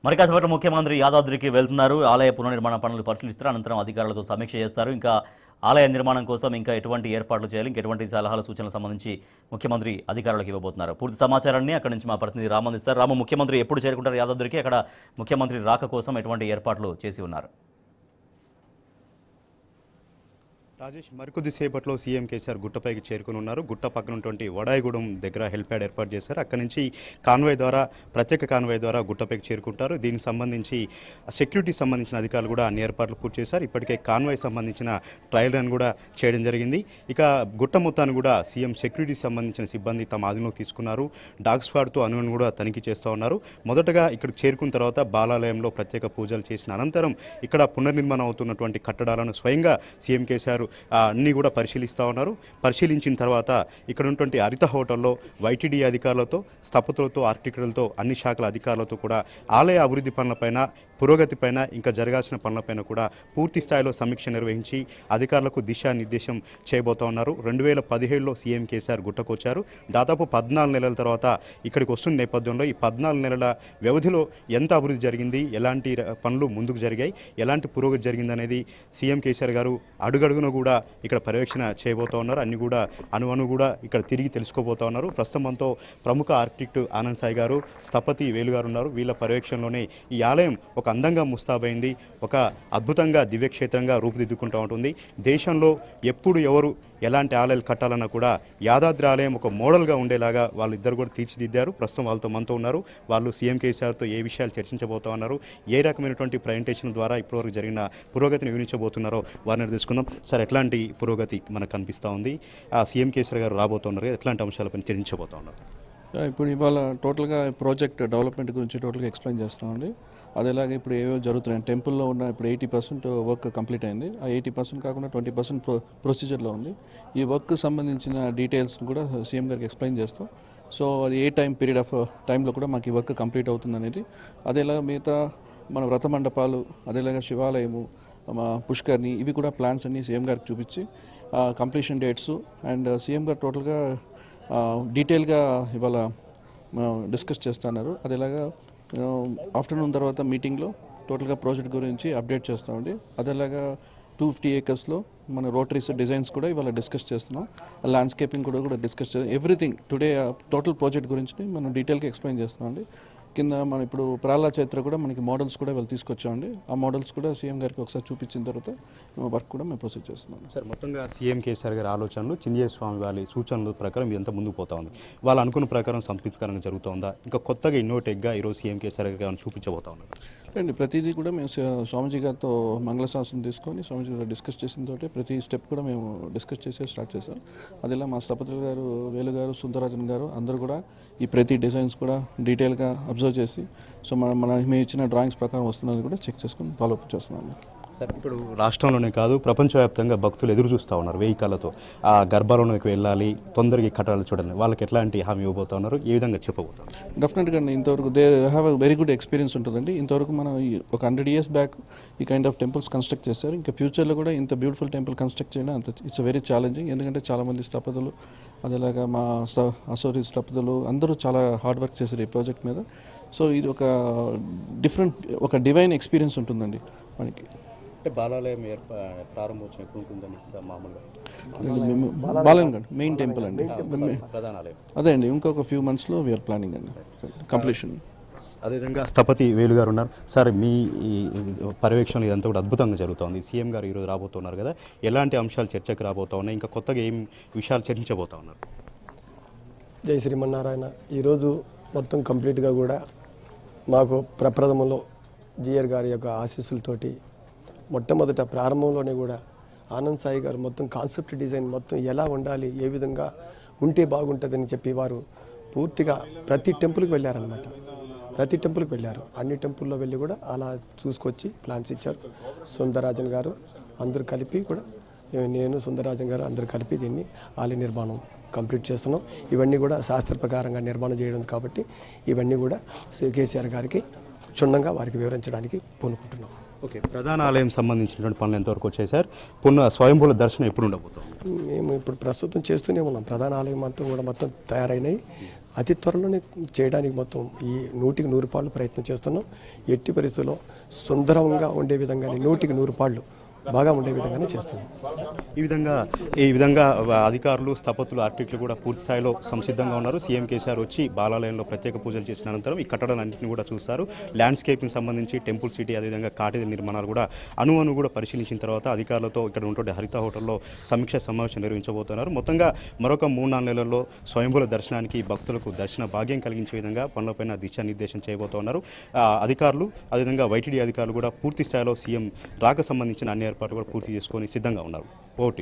మరి కాసేపట్లో ముఖ్యమంత్రి యాదాద్రికి వెళ్తున్నారు. ఆలయ పునర్నిర్మాణ పనులు పరిశీలిస్తారు. అనంతరం అధికారులతో సమీక్ష చేస్తారు. ఇంకా ఆలయ నిర్మాణం కోసం ఇంకా ఎటువంటి ఏర్పాట్లు చేయాలి, ఇంకెటువంటి సలహాలు సూచనలకు సంబంధించి ముఖ్యమంత్రి అధికారులకు ఇవ్వబోతున్నారు. పూర్తి సమాచారాన్ని అక్కడి నుంచి మా ప్రతినిధి రాము అందిస్తారు. రాము, ముఖ్యమంత్రి ఎప్పుడు చేరుకుంటారు యాదాద్రికి? అక్కడ ముఖ్యమంత్రి రాక కోసం ఎటువంటి ఏర్పాట్లు చేసి ఉన్నారు? రాజేష్, మరికొద్దిసేపట్లో సీఎం కేసీఆర్ గుట్టపైకి చేరుకుని ఉన్నారు. గుట్ట పక్కన ఉన్నటువంటి వడాయిగూడెం దగ్గర హెల్ప్యాడ్ ఏర్పాటు చేశారు. అక్కడి నుంచి ప్రత్యేక కాన్వాయ్ ద్వారా గుట్టపైకి చేరుకుంటారు. దీనికి సంబంధించి సెక్యూరిటీ సంబంధించిన అధికారులు కూడా అన్ని ఏర్పాట్లు పూర్తి చేశారు. ఇప్పటికే కాన్వాయ్ సంబంధించిన ట్రయల్ రన్ కూడా చేయడం జరిగింది. ఇక గుట్ట మొత్తాన్ని కూడా సీఎం సెక్యూరిటీ సంబంధించిన సిబ్బంది తమ ఆధీనంలోకి తీసుకున్నారు. డాగ్ స్క్వాడ్తో అనువును కూడా తనిఖీ చేస్తూ ఉన్నారు. మొదటగా ఇక్కడికి చేరుకున్న తర్వాత బాలాలయంలో ప్రత్యేక పూజలు చేసిన అనంతరం ఇక్కడ పునర్నిర్మాణం అవుతున్నటువంటి కట్టడాలను స్వయంగా సీఎం కేసీఆర్ అన్నీ కూడా పరిశీలిస్తూ ఉన్నారు. పరిశీలించిన తర్వాత ఇక్కడ ఉన్నటువంటి హరిత హోటల్లో వైటీడీ అధికారులతో, స్థపతులతో, ఆర్కిటెక్టులతో, అన్ని శాఖల అధికారులతో కూడా ఆలయ అభివృద్ధి పనులపైన, పురోగతిపైన, ఇంకా జరగాల్సిన పనులపైన కూడా పూర్తి స్థాయిలో సమీక్ష నిర్వహించి అధికారులకు దిశానిర్దేశం చేయబోతా ఉన్నారు. 2017లో సీఎం కేసీఆర్ గుట్టకొచ్చారు. దాదాపు 14 నెలల తర్వాత ఇక్కడికి వస్తున్న నేపథ్యంలో ఈ 14 నెలల వ్యవధిలో ఎంత అభివృద్ధి జరిగింది, ఎలాంటి పనులు ముందుకు జరిగాయి, ఎలాంటి పురోగతి జరిగింది అనేది సీఎం కేసీఆర్ గారు అడుగడుగున కూడా ఇక్కడ పర్యవేక్షణ చేయబోతా ఉన్నారు. అన్ని కూడా అణువణు కూడా ఇక్కడ తిరిగి తెలుసుకోబోతా ఉన్నారు. ప్రస్తుతం మనతో ప్రముఖ ఆర్కిటెక్ట్ ఆనంద్ సాయి గారు, స్థపతి వేలు గారు ఉన్నారు. వీళ్ళ పర్యవేక్షణలోనే ఈ ఆలయం ఒక అందంగా ముస్తాబైంది, ఒక అద్భుతంగా దివ్యక్షేత్రంగా రూపుదిద్దుకుంటూ ఉంటుంది. దేశంలో ఎప్పుడు ఎవరు ఎలాంటి ఆలయాలు కట్టాలన్నా కూడా యాదాద్రి ఆలయం ఒక మోడల్గా ఉండేలాగా వాళ్ళిద్దరు కూడా తీర్చిదిద్దారు. ప్రస్తుతం వాళ్ళతో మనతో ఉన్నారు. వాళ్ళు సీఎం కేసీఆర్తో ఏ విషయాలు చర్చించబోతా ఉన్నారు, ఏ రకమైనటువంటి ప్రజెంటేషన్ ద్వారా ఇప్పటివరకు జరిగిన పురోగతిని వివరించబోతున్నారో వారిని తెలుసుకుందాం. సార్, ఎట్లాంటి పురోగతి మనకు కనిపిస్తూ ఉంది? సీఎం కేసీఆర్ గారు రాబోతున్నారు, ఎట్లాంటి అంశాలపై చర్చించబోతా ఉన్నారు? ఇప్పుడు ఇవాళ టోటల్గా ప్రాజెక్ట్ డెవలప్మెంట్ గురించి టోటల్గా ఎక్స్ప్లెయిన్ చేస్తామండి. అదేలాగా ఇప్పుడు ఏవో జరుగుతున్నాయి. టెంపుల్లో ఉన్న ఇప్పుడు 80% వర్క్ కంప్లీట్ అయింది. ఆ 80% కాకుండా 20% ప్రొసీజర్లో ఉంది. ఈ వర్క్ సంబంధించిన డీటెయిల్స్ కూడా సీఎం గారికి ఎక్స్ప్లెయిన్ చేస్తాం. సో అది ఏ పీరియడ్ ఆఫ్ టైంలో కూడా మాకు ఈ వర్క్ కంప్లీట్ అవుతుంది అనేది. అదేలాగా మిగతా మన వ్రత మండపాలు, అదేలాగా శివాలయము, మా పుష్కర్ని, ఇవి కూడా ప్లాన్స్ అన్ని సీఎం గారికి చూపించి కంప్లీషన్ డేట్స్ అండ్ సీఎం గారు టోటల్గా డీటెయిల్గా ఇవాళ డిస్కస్ చేస్తున్నారు. అదేలాగా ఆఫ్టర్నూన్ తర్వాత మీటింగ్లో టోటల్గా ప్రాజెక్ట్ గురించి అప్డేట్ చేస్తామండి. అదేలాగా 250 acresలో మన రోటరీస్ డిజైన్స్ కూడా ఇవాళ డిస్కస్ చేస్తున్నాం. ల్యాండ్స్కేపింగ్ కూడా డిస్కస్ చేస్తాం. ఎవ్రీథింగ్ టుడే టోటల్ ప్రాజెక్ట్ గురించి మనం డీటెయిల్గా ఎక్స్ప్లెయిన్ చేస్తున్నామండి. కింద మనం ఇప్పుడు ప్రహ్లాద్ చైత్ర కూడా మనకి మోడల్స్ కూడా వాళ్ళు తీసుకొచ్చామండి. ఆ మోడల్స్ కూడా సీఎం గారికి ఒకసారి చూపించిన తర్వాత వర్క్ కూడా మేము ప్రొసీడ్ చేస్తున్నాం. సార్, మొత్తంగా సీఎం కేసీఆర్ గారి ఆలోచనలు, చిన్నజీర స్వామి వారి సూచనల ప్రకారం ఇదంతా ముందుకు పోతా ఉంది. వాళ్ళు అనుకున్న ప్రకారం సంతృప్తికరంగా జరుగుతుందా? ఇంకా కొత్తగా ఇన్నోటెక్గా ఈరోజు సీఎం కేసీఆర్ గారు చూపించబోతా ఉన్నారు అండి. ప్రతిదీ కూడా మేము స్వామిజీ గారితో మంగళశాసనం తీసుకొని స్వామిజీ గారు డిస్కస్ చేసిన తోటి ప్రతి స్టెప్ కూడా మేము డిస్కస్ చేసి స్టార్ట్ చేసాం. అదేలా మా స్థపతులు గారు, వేలు గారు, సుందరరాజన్ గారు అందరూ కూడా ఈ ప్రతి డిజైన్స్ కూడా డీటెయిల్గా అబ్జర్వ్ చేసి సో మేము ఇచ్చిన డ్రాయింగ్స్ ప్రకారం వస్తున్నది కూడా చెక్ చేసుకుని ఫాలోఅప్ చేస్తున్నాము. సార్, ఇప్పుడు రాష్ట్రంలోనే కాదు ప్రపంచవ్యాప్తంగా భక్తులు ఎదురు చూస్తూ ఉన్నారు వెహికల్లతో. ఆ గర్భాలయంలోకి వెళ్ళాలి, తొందరగా కట్టాలి చూడండి. వాళ్ళకి ఎట్లాంటి హామీ ఇవ్వబోతా ఉన్నారు, ఏ విధంగా చెప్పబోతున్నారు? డెఫినెట్గా ఇంతవరకు they have a very good experience ఉంటుందండి. ఇంతవరకు మనం ఒక 100 years బ్యాక్ ఈ కైండ్ ఆఫ్ టెంపుల్స్ కన్స్ట్రక్ట్ చేస్తారు. ఇంకా ఫ్యూచర్లో కూడా ఇంత బ్యూటిఫుల్ టెంపుల్ కన్స్ట్రక్ట్ చేయడం ఇట్స్ వెరీ ఛాలెంజింగ్. ఎందుకంటే చాలామంది స్థపతులు, అదేలాగా మా అసోరీ స్థపతులు అందరూ చాలా హార్డ్ వర్క్ చేశారు ఈ ప్రాజెక్ట్ మీద. సో ఇది ఒక డివైన్ ఎక్స్పీరియన్స్ ఉంటుందండి మనకి. అంటే బాలాలయం ప్రారంభోత్సవం ఎప్పుడు ఉంటుందని మామూలుగా? బాలన్ మెయిన్ టెంపుల్ అండి, ప్రధానాలయం అదే అండి. ఇంకొక ఫ్యూ మంత్స్లో వీఆర్ ప్లానింగ్ అండి కంప్లీషన్. అదేవిధంగా స్థపతి వేలు గారు ఉన్నారు. సార్, మీ పర్యవేక్షణ ఇదంతా కూడా అద్భుతంగా జరుగుతుంది. సీఎం గారు ఈరోజు రాబోతున్నారు కదా, ఎలాంటి అంశాలు చర్చకు రాబోతా ఉన్నాయి, ఇంకా కొత్తగా ఏం విషయాలు చర్చించబోతా ఉన్నారు? జై శ్రీమన్నారాయణ. ఈరోజు మొత్తం కంప్లీట్గా కూడా మాకు ప్రప్రథమంలో జిఆర్ గారి యొక్క ఆశీస్సులతోటి మొట్టమొదట ప్రారంభంలోనే కూడా ఆనంద్ సాయి గారు మొత్తం కాన్సెప్ట్ డిజైన్ మొత్తం ఎలా ఉండాలి, ఏ విధంగా ఉంటే బాగుంటుందని చెప్పి వారు పూర్తిగా ప్రతి టెంపుల్కి వెళ్ళారనమాట. ప్రతి టెంపుల్కి వెళ్ళారు. అన్ని టెంపుల్లో వెళ్ళి కూడా అలా చూసుకొచ్చి ప్లాన్స్ ఇచ్చారు. సుందరరాజన్ గారు అందరూ కలిపి కూడా, నేను సుందరరాజన్ గారు అందరూ కలిపి దీన్ని ఆలయ నిర్మాణం కంప్లీట్ చేస్తున్నాం. ఇవన్నీ కూడా శాస్త్ర ప్రకారంగా నిర్మాణం చేయడం కాబట్టి ఇవన్నీ కూడా కేసీఆర్ గారికి క్షుణ్ణంగా వారికి వివరించడానికి పూనుకుంటున్నాం. ఓకే, ప్రధాన ఆలయం సంబంధించినటువంటి పనులు ఎంతవరకు వచ్చాయి సార్? స్వయంభూల దర్శనం ఎప్పుడు ఉండబోతుంది? మేము ఇప్పుడు ప్రస్తుతం చేస్తూనే ఉన్నాం. ప్రధాన ఆలయం అంతా కూడా మొత్తం తయారైనాయి. అతి త్వరలోనే చేయడానికి మొత్తం ఈ 100% ప్రయత్నం చేస్తున్నాం. ఎట్టి పరిస్థితుల్లో సుందరంగా ఉండే విధంగానే 100% బాగా ఉండే విధంగానే చేస్తున్నాం. ఈ విధంగా అధికారులు, స్థపతులు, ఆర్కిటెక్టులు కూడా పూర్తి స్థాయిలో సంసిద్ధంగా ఉన్నారు. సీఎం కేసీఆర్ వచ్చి బాలాలయంలో ప్రత్యేక పూజలు చేసిన అనంతరం ఈ కట్టడాలన్నింటినీ కూడా చూస్తారు. ల్యాండ్స్కేపింగ్ సంబంధించి టెంపుల్ సిటీ, అదేవిధంగా కాటేజీ నిర్మాణాలు కూడా అణువణువు కూడా పరిశీలించిన తర్వాత అధికారులతో ఇక్కడ ఉన్నటువంటి హరిత హోటల్లో సమీక్ష సమావేశం నిర్వహించబోతున్నారు. మొత్తంగా మరొక 3-4 నెలల్లో స్వయంభూల దర్శనానికి భక్తులకు దర్శన భాగ్యం కలిగించే విధంగా పనులపైన దిశానిర్దేశం చేయబోతున్నారు అధికారులు. అదేవిధంగా వైటీడీ అధికారులు కూడా పూర్తి స్థాయిలో సీఎం రాక సంబంధించిన అన్ని ఏర్పాట్లు కూడా పూర్తి చేసుకొని సిద్ధంగా ఉన్నారు. ఓటీ